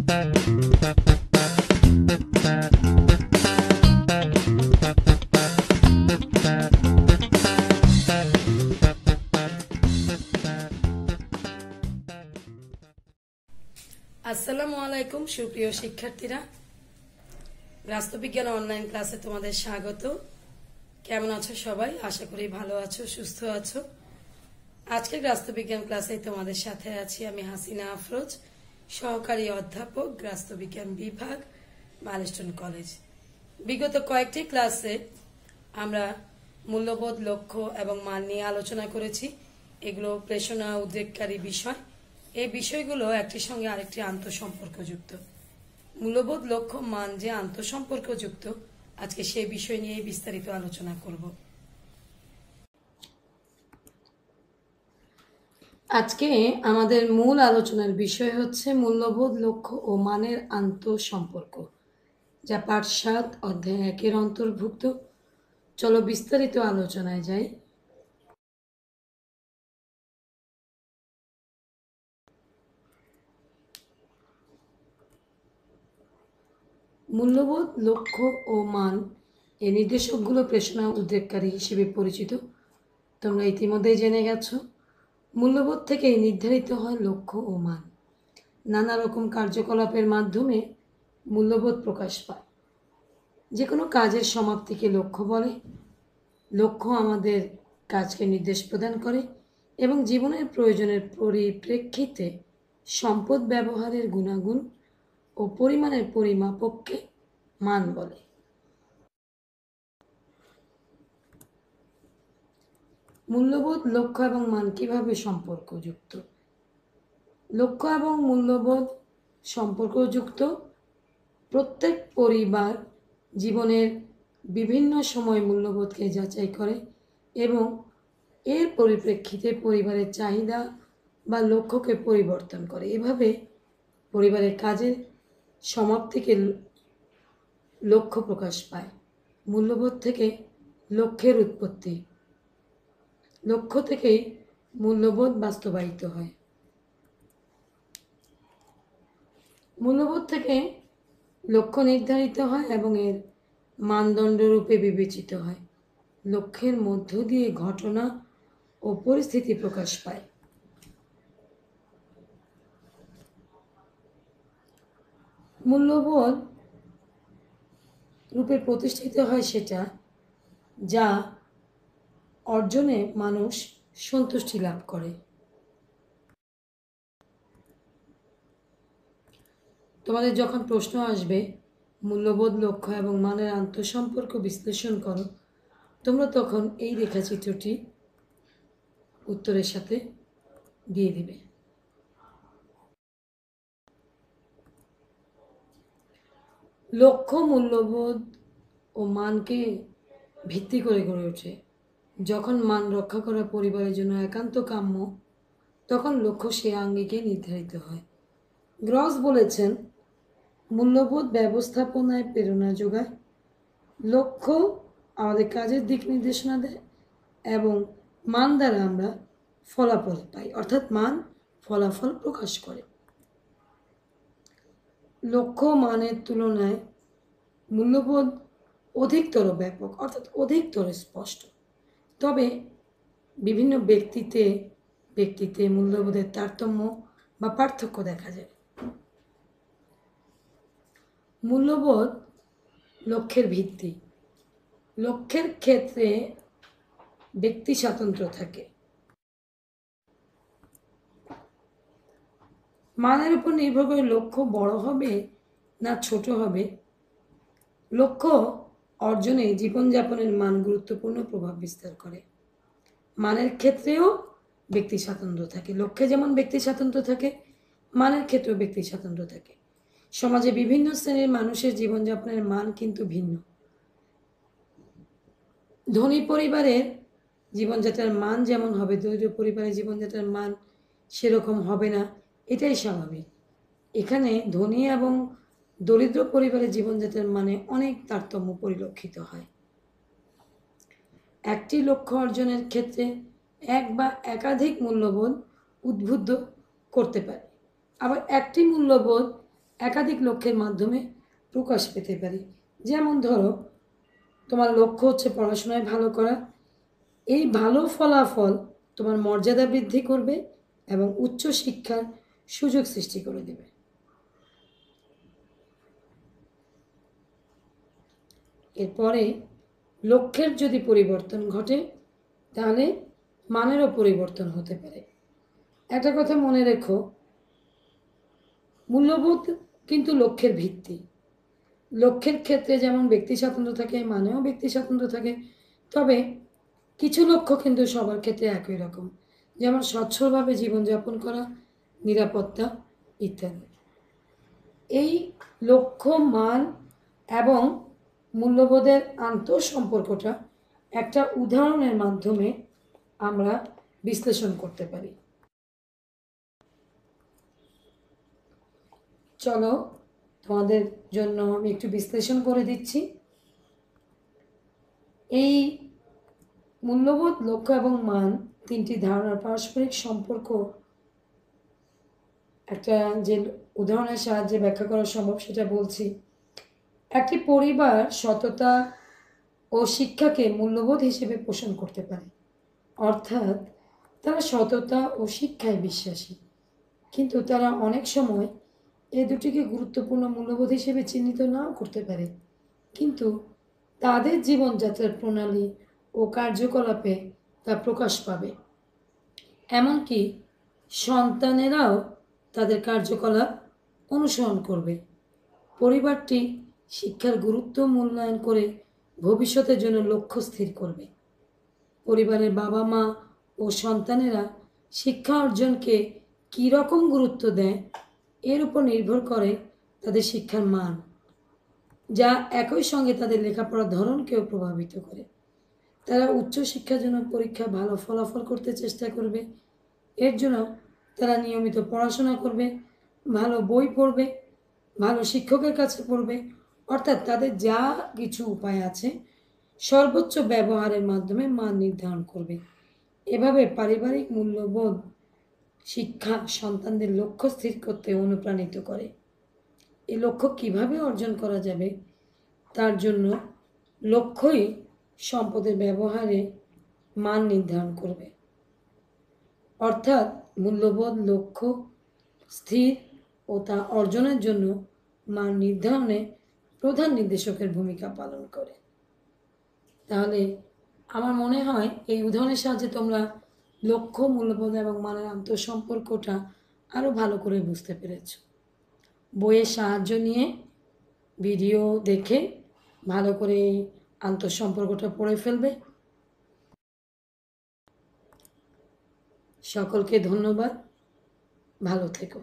আসসালামু আলাইকুম সুপ্রিয় শিক্ষার্থীরা, রাষ্ট্রবিজ্ঞান অনলাইন ক্লাসে তোমাদের স্বাগত। কেমন আছো সবাই? আশা করি ভালো আছো, সুস্থ আছো। আজকের রাষ্ট্রবিজ্ঞান ক্লাসে তোমাদের সাথে আছি আমি হাসিনা আফরোজ, সহকারী অধ্যাপক, রাষ্ট্রবিজ্ঞান বিভাগ, মাইলস্টোন কলেজ। বিগত কয়েকটি ক্লাসে আমরা মূল্যবোধ, লক্ষ্য এবং মান নিয়ে আলোচনা করেছি। এগুলো প্রেরণা উদ্রেককারী বিষয়। এই বিষয়গুলো একটির সঙ্গে আরেকটি আন্তঃসম্পর্কযুক্ত। মূল্যবোধ, লক্ষ্য, মান যে আন্তঃসম্পর্কযুক্ত, আজকে সেই বিষয় নিয়ে বিস্তারিত আলোচনা করব। আজকে আমাদের মূল আলোচনার বিষয় হচ্ছে মূল্যবোধ, লক্ষ্য ও মানের আন্তঃসম্পর্ক, যা পাঠ ৭ অধ্যায় ১-এর অন্তর্ভুক্ত। চলো বিস্তারিত আলোচনায় যাই। মূল্যবোধ, লক্ষ্য ও মান এই নির্দেশকগুলো প্রেরণা উদ্রেককারী হিসেবে পরিচিত। তোমরা ইতিমধ্যেই জেনে গেছো। মূল্যবোধ থেকেই নির্ধারিত হয় লক্ষ্য ও মান। নানা রকম কার্যকলাপের মাধ্যমে মূল্যবোধ প্রকাশ পায়। যে কোনো কাজের সমাপ্তিকে লক্ষ্য বলে। লক্ষ্য আমাদের কাজকে নির্দেশ প্রদান করে এবং জীবনের প্রয়োজনের পরিপ্রেক্ষিতে সম্পদ ব্যবহারের গুণাগুণ ও পরিমাণের পরিমাপককে মান বলে। মূল্যবোধ, লক্ষ্য এবং মান কিভাবে সম্পর্কযুক্ত? লক্ষ্য এবং মূল্যবোধ সম্পর্কযুক্ত। প্রত্যেক পরিবার জীবনের বিভিন্ন সময় মূল্যবোধকে যাচাই করে এবং এর পরিপ্রেক্ষিতে পরিবারের চাহিদা বা লক্ষ্যকে পরিবর্তন করে। এভাবে পরিবারের কাজের সমাপ্তিকে লক্ষ্য প্রকাশ পায়। মূল্যবোধ থেকে লক্ষ্যের উৎপত্তি। লক্ষ্য থেকেই মূল্যবোধ বাস্তবায়িত হয়। মূল্যবোধ থেকে লক্ষ্য নির্ধারিত হয় এবং এর মানদণ্ড রূপে বিবেচিত হয়। লক্ষ্যের মধ্য দিয়ে ঘটনা ও পরিস্থিতি প্রকাশ পায়। মূল্যবোধ রূপে প্রতিষ্ঠিত হয় সেটা যা অর্জনে মানুষ সন্তুষ্টি লাভ করে। তোমাদের যখন প্রশ্ন আসবে মূল্যবোধ, লক্ষ্য এবং মানের আন্তঃসম্পর্ক বিশ্লেষণ করো, তোমরা তখন এই রেখাচিত্রটি উত্তরের সাথে দিয়ে দিবে। লক্ষ্য মূল্যবোধ ও মানকে ভিত্তি করে গড়ে ওঠে। যখন মান রক্ষা করা পরিবারের জন্য একান্ত কাম্য, তখন লক্ষ্য সে আঙ্গিকে নির্ধারিত হয়। গ্রস বলেছেন, মূল্যবোধ ব্যবস্থাপনায় প্রেরণা যোগায়, লক্ষ্য আমাদের কাজের দিক নির্দেশনা দেয় এবং মান দ্বারা আমরা ফলাফল পাই, অর্থাৎ মান ফলাফল প্রকাশ করে। লক্ষ্য মানের তুলনায় মূল্যবোধ অধিকতর ব্যাপক, অর্থাৎ অধিকতর স্পষ্ট। তবে বিভিন্ন ব্যক্তিতে মূল্যবোধের তারতম্য বা পার্থক্য দেখা যায়। মূল্যবোধ লক্ষ্যের ভিত্তি। লক্ষ্যের ক্ষেত্রে ব্যক্তি স্বাতন্ত্র্য থাকে। মানের উপর নির্ভর করে লক্ষ্য বড় হবে না ছোট হবে। লক্ষ্য অর্জনে জীবনযাপনের মান গুরুত্বপূর্ণ প্রভাব বিস্তার করে। মানের ক্ষেত্রেও ব্যক্তি স্বাতন্ত্র্য থাকে। লক্ষ্যে যেমন ব্যক্তি স্বাতন্ত্র্য থাকে, মানের ক্ষেত্রেও ব্যক্তি স্বাতন্ত্র্য থাকে। সমাজে বিভিন্ন শ্রেণীর মানুষের জীবনযাপনের মান কিন্তু ভিন্ন। ধনী পরিবারের জীবনযাত্রার মান যেমন হবে, দরিদ্র পরিবারের জীবনযাত্রার মান সেরকম হবে না, এটাই স্বাভাবিক। এখানে ধনী এবং দরিদ্র পরিবারের জীবনযাত্রার মানে অনেক তারতম্য পরিলক্ষিত হয়। একটি লক্ষ্য অর্জনের ক্ষেত্রে এক বা একাধিক মূল্যবোধ উদ্বুদ্ধ করতে পারে। আবার একটি মূল্যবোধ একাধিক লক্ষ্যের মাধ্যমে প্রকাশ পেতে পারে। যেমন ধরো, তোমার লক্ষ্য হচ্ছে পড়াশোনায় ভালো করা, এই ভালো ফলাফল তোমার মর্যাদা বৃদ্ধি করবে এবং উচ্চ শিক্ষার সুযোগ সৃষ্টি করে দেবে। এরপরে লক্ষ্যের যদি পরিবর্তন ঘটে তাহলে মানেরও পরিবর্তন হতে পারে। একটা কথা মনে রেখো, মূল্যবোধ কিন্তু লক্ষ্যের ভিত্তি। লক্ষ্যের ক্ষেত্রে যেমন ব্যক্তি স্বাতন্ত্র্য থাকে, মানেও ব্যক্তি স্বাতন্ত্র্য থাকে। তবে কিছু লক্ষ্য কিন্তু সবার ক্ষেত্রে একই রকম, যেমন স্বচ্ছলভাবে জীবনযাপন করা, নিরাপত্তা ইত্যাদি। এই লক্ষ্য, মান এবং মূল্যবোধের আন্তঃসম্পর্কটা একটা উদাহরণের মাধ্যমে আমরা বিশ্লেষণ করতে পারি। চলো তোমাদের জন্য আমি একটু বিশ্লেষণ করে দিচ্ছি। এই মূল্যবোধ, লক্ষ্য এবং মান তিনটি ধারণার পারস্পরিক সম্পর্ক একটা যে উদাহরণের সাহায্যে ব্যাখ্যা করা সম্ভব সেটা বলছি। একটি পরিবার সততা ও শিক্ষাকে মূল্যবোধ হিসেবে পোষণ করতে পারে, অর্থাৎ তারা সততা ও শিক্ষায় বিশ্বাসী, কিন্তু তারা অনেক সময় এ দুটিকে গুরুত্বপূর্ণ মূল্যবোধ হিসেবে চিহ্নিত নাও করতে পারে, কিন্তু তাদের জীবনযাত্রার প্রণালী ও কার্যকলাপে তা প্রকাশ পাবে। এমনকি সন্তানেরাও তাদের কার্যকলাপ অনুসরণ করবে। পরিবারটি শিক্ষার গুরুত্ব মূল্যায়ন করে ভবিষ্যতের জন্য লক্ষ্য স্থির করবে। পরিবারের বাবা মা ও সন্তানেরা শিক্ষা অর্জনকে কী রকম গুরুত্ব দেয় এর উপর নির্ভর করে তাদের শিক্ষার মান, যা একই সঙ্গে তাদের লেখাপড়ার ধরনকেও প্রভাবিত করে। তারা উচ্চশিক্ষার জন্য পরীক্ষায় ভালো ফলাফল করতে চেষ্টা করবে। এর জন্য তারা নিয়মিত পড়াশোনা করবে, ভালো বই পড়বে, ভালো শিক্ষকের কাছে পড়বে, অর্থাৎ তাদের যা কিছু উপায় আছে সর্বোচ্চ ব্যবহারের মাধ্যমে মান নির্ধারণ করবে। এভাবে পারিবারিক মূল্যবোধ শিক্ষা সন্তানদের লক্ষ্য স্থির করতে অনুপ্রাণিত করে। এই লক্ষ্য কিভাবে অর্জন করা যাবে তার জন্য লক্ষ্যই সম্পদের ব্যবহারে মান নির্ধারণ করবে, অর্থাৎ মূল্যবোধ লক্ষ্য স্থির ও তা অর্জনের জন্য মান নির্ধারণে প্রধান নির্দেশকের ভূমিকা পালন করে। তাহলে আমার মনে হয় এই উদাহরণের সাহায্যে তোমরা লক্ষ্য, মূল্যবোধ এবং মানের আন্তঃসম্পর্কটা আরও ভালো করে বুঝতে পেরেছ। বইয়ের সাহায্য নিয়ে, ভিডিও দেখে ভালো করে এই আন্তঃসম্পর্কটা পড়ে ফেলবে। সকলকে ধন্যবাদ, ভালো থেকো।